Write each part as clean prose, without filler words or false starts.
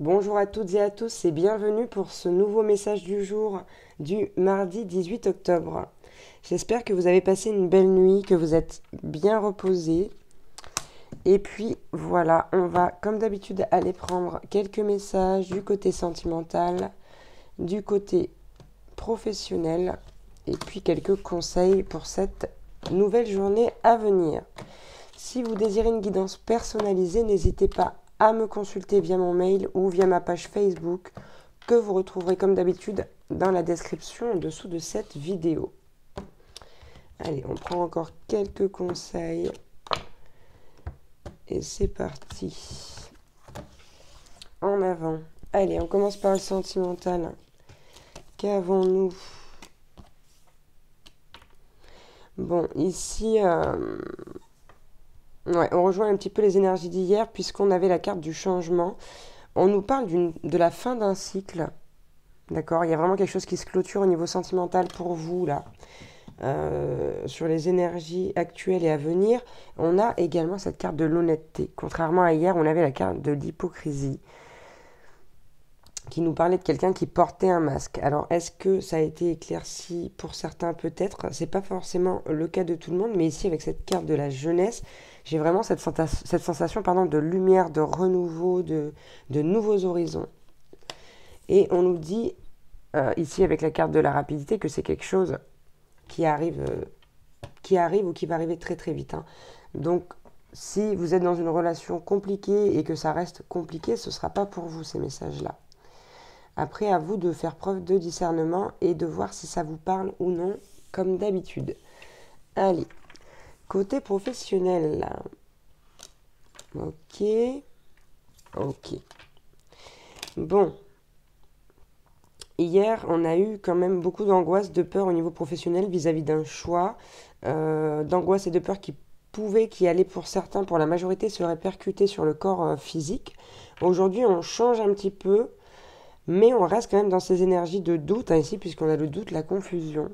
Bonjour à toutes et à tous et bienvenue pour ce nouveau message du jour du mardi 18 octobre. J'espère que vous avez passé une belle nuit, que vous êtes bien reposés. Et puis voilà, on va comme d'habitude aller prendre quelques messages du côté sentimental, du côté professionnel et puis quelques conseils pour cette nouvelle journée à venir. Si vous désirez une guidance personnalisée, n'hésitez pas à me consulter via mon mail ou via ma page Facebook que vous retrouverez comme d'habitude dans la description en dessous de cette vidéo. Allez, on prend encore quelques conseils et c'est parti. En avant. Allez, on commence par le sentimental. Qu'avons-nous? Bon, ici, on rejoint un petit peu les énergies d'hier puisqu'on avait la carte du changement. On nous parle de la fin d'un cycle. D'accord? Il y a vraiment quelque chose qui se clôture au niveau sentimental pour vous, là. Sur les énergies actuelles et à venir. On a également cette carte de l'honnêteté. Contrairement à hier, on avait la carte de l'hypocrisie qui nous parlait de quelqu'un qui portait un masque. Alors, est-ce que ça a été éclairci pour certains? Peut-être. C'est pas forcément le cas de tout le monde, mais ici, avec cette carte de la jeunesse, j'ai vraiment cette sensation de lumière, de renouveau, de nouveaux horizons. Et on nous dit, ici, avec la carte de la rapidité, que c'est quelque chose qui arrive ou qui va arriver très très vite. Donc, si vous êtes dans une relation compliquée et que ça reste compliqué, ce ne sera pas pour vous ces messages-là. Après, à vous de faire preuve de discernement et de voir si ça vous parle ou non, comme d'habitude. Allez, côté professionnel, là. Ok. Bon. Hier, on a eu quand même beaucoup d'angoisse, de peur au niveau professionnel vis-à-vis d'un choix, d'angoisse et de peur qui allaient pour certains, pour la majorité, se répercuter sur le corps physique. Aujourd'hui, on change un petit peu, mais on reste quand même dans ces énergies de doute, ici, puisqu'on a le doute, la confusion.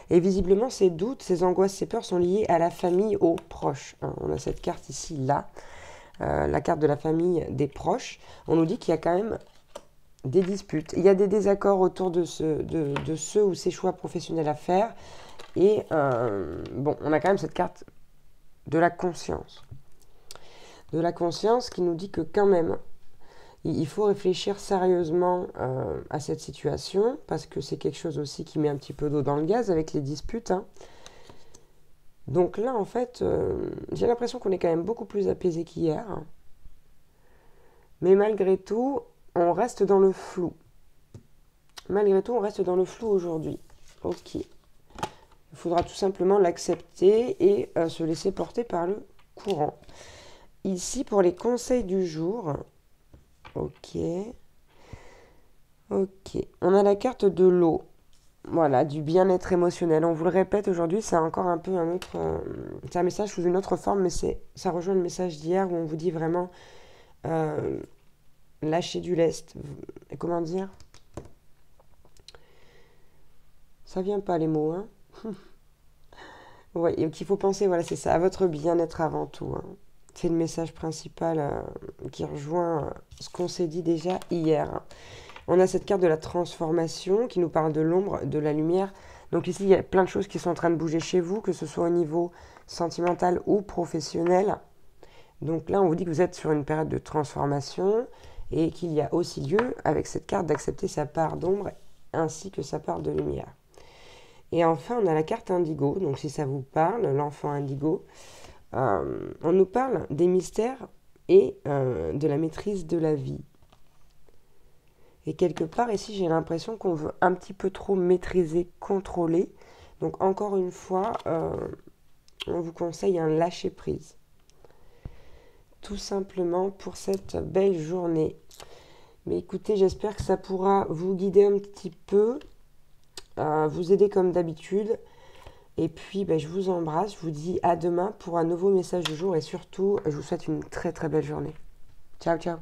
Et visiblement, ces doutes, ces angoisses, ces peurs sont liées à la famille, aux proches. On a cette carte ici, là, la carte de la famille, des proches. On nous dit qu'il y a quand même des disputes. Il y a des désaccords autour de ceux ou ces choix professionnels à faire. Et on a quand même cette carte de la conscience. De la conscience qui nous dit que quand même, il faut réfléchir sérieusement à cette situation, parce que c'est quelque chose aussi qui met un petit peu d'eau dans le gaz avec les disputes. Donc là, en fait, j'ai l'impression qu'on est quand même beaucoup plus apaisé qu'hier. Mais malgré tout, on reste dans le flou. Malgré tout, on reste dans le flou aujourd'hui. Ok. Il faudra tout simplement l'accepter et se laisser porter par le courant. Ici, pour les conseils du jour. Ok. On a la carte de l'eau. Voilà, du bien-être émotionnel. On vous le répète aujourd'hui, c'est encore un peu un autre... c'est un message sous une autre forme, mais ça rejoint le message d'hier où on vous dit vraiment... lâcher du lest. Comment dire? Ça vient pas les mots, Ouais, et qu'il faut penser, voilà, c'est ça, à votre bien-être avant tout. C'est le message principal qui rejoint ce qu'on s'est dit déjà hier. On a cette carte de la transformation qui nous parle de l'ombre, de la lumière. Donc ici, il y a plein de choses qui sont en train de bouger chez vous, que ce soit au niveau sentimental ou professionnel. Donc là, on vous dit que vous êtes sur une période de transformation et qu'il y a aussi lieu, avec cette carte, d'accepter sa part d'ombre ainsi que sa part de lumière. Et enfin, on a la carte indigo, donc si ça vous parle, l'enfant indigo, on nous parle des mystères et de la maîtrise de la vie. Et quelque part, ici, j'ai l'impression qu'on veut un petit peu trop maîtriser, contrôler. Donc encore une fois, on vous conseille un lâcher-prise. Tout simplement pour cette belle journée. Mais écoutez, j'espère que ça pourra vous guider un petit peu, vous aider comme d'habitude. Et puis, je vous embrasse, je vous dis à demain pour un nouveau message du jour et surtout, je vous souhaite une très très belle journée. Ciao, ciao.